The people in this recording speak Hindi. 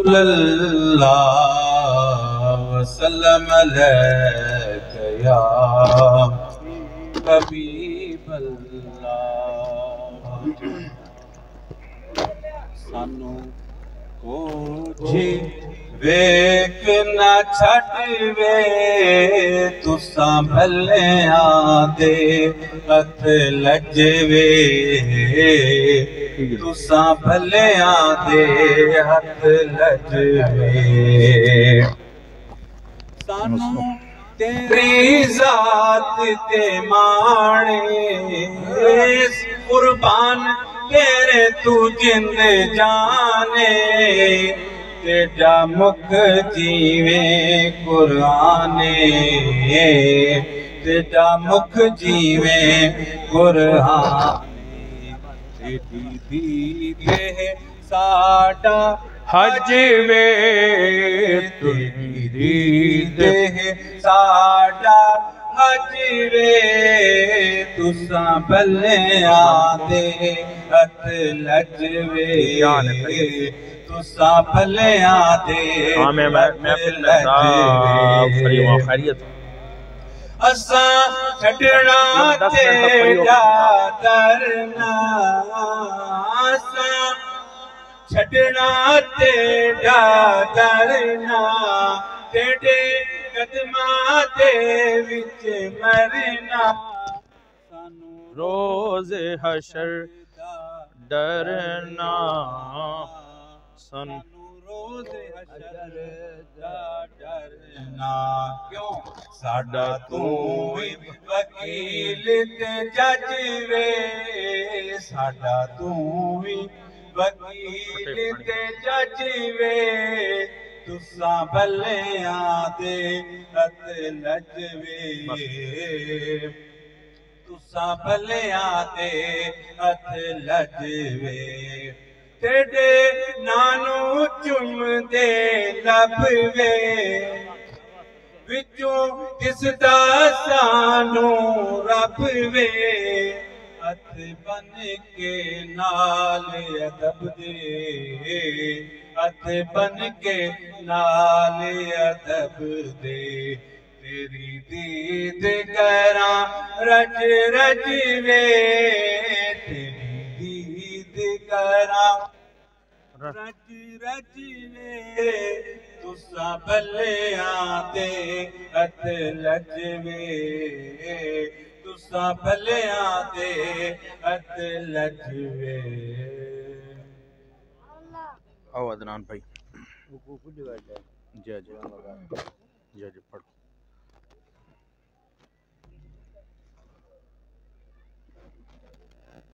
सल्लल्लाहु वसल्लम अलैका या हबीबल्लाह। सानू कोझे वेख न छड़वे तुसां भलियां दे हथ लजवे, तुसां भलियां दे हथ लजवे। सानू तेरी जात ते माणे कुर्बान तेरे तू जिंद जाने, तेजा मुख जीवे कुराने, तेजा मुख जीवे कुराने। तेरी दीदे साडा हज वे, तेरी दीदे साडा हज वे, तुसां भलियां दे हथ लजवे, तुसां भलियां दे हथ लजवे। असां छड़ना तेरा दरना, असां छड़ना तेरा दरना, तेरे कदमां दे विच मरना। रोज़ हशर डरना, रोज़ हशर दा डरना। क्यों साडा तू वकील ते जज वे, साडा तू वकील ते जज वे, तुसां भलियां दे हथ लजवे, तुसां भलियां दे हथ लजवे। तेरे नानू चुमदे लभवे, विचों दिसदा सानू रब वे, हथ बन के नाल अदब दे, हथ बन के नाल अदब दे। तेरी दीद करा रज रज वे, तेरी दीद करा रज रज वे, तुसां भलियां दे हथ लजवे, तुसां भलियां दे हथ लजवे। आओ अदनान भाई। जी जी जी जी पढ़ो।